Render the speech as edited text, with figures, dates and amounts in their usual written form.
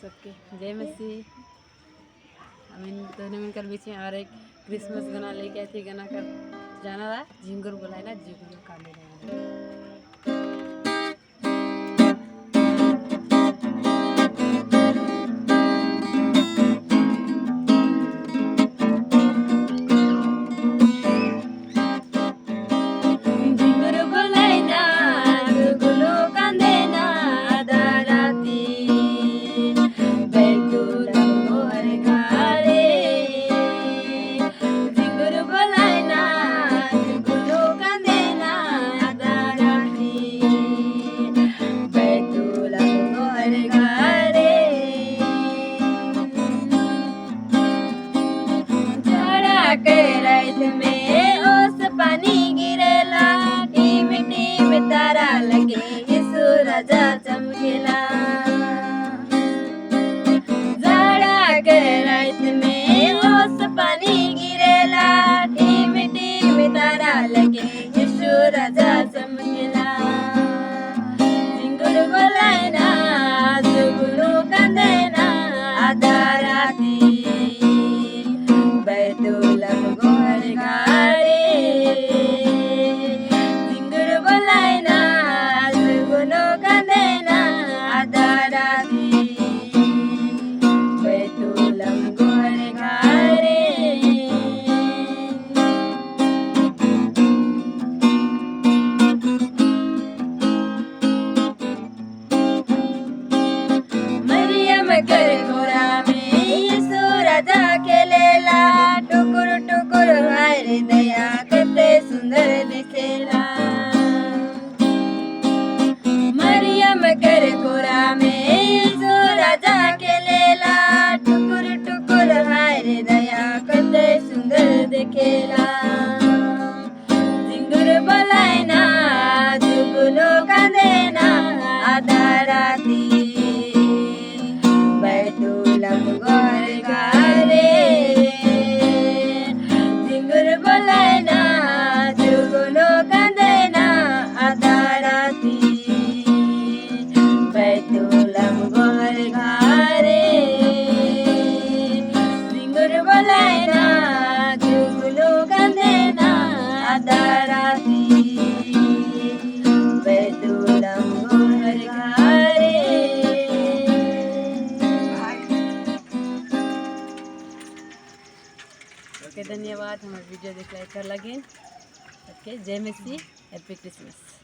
सबके जय मसीह। हम इन दोनों मिलकर बीच में और एक क्रिसमस गाना लेके आए थे। गाना कर जाना था झिंगुर बुलाए ना झिंगुर काले रहे। रात में ओस पानी गिरेला, टीम टीम तारा लगे यीशु राजा चमकेला। जाड़ा के रात में ओस पानी गिरेला, टीम टीम तारा लगे यीशु राजा चमकेला। झिंगुर बोलाए ना जुगनू कंदे ना आधा राती, बैतूलम गोहर गारे। झिंगुर बोलाए ना जुगनू कंदे ना आधा राती, बैतूलम गोहर गारे। मरियम कर घोरा में यीशु राजा खेलेला, टुकुर टुकुर हाय दया कते सुंदर दिखेला। मरियम कर घोरा में यीशु राजा खेलेला, टुकुर टुकुर हाय दया कते सुंदर दिखेला। झिंगुर बोलाए ना जुगनू कांदे ना आधा राती, बैतूलम गोहर गारे। झिंगुर बोलाए ना जुगनू कांदे ना आधा राती, बैतूलम गोहर गारे। झिंगुर बोलाए ना जुगनू कांदे ना आधा राती, बैतूलम गोहर गारे। ओके, धन्यवाद हमारे वीडियो देख लाइक कर लगे। ओके, जय मसीह, हैप्पी क्रिसमस।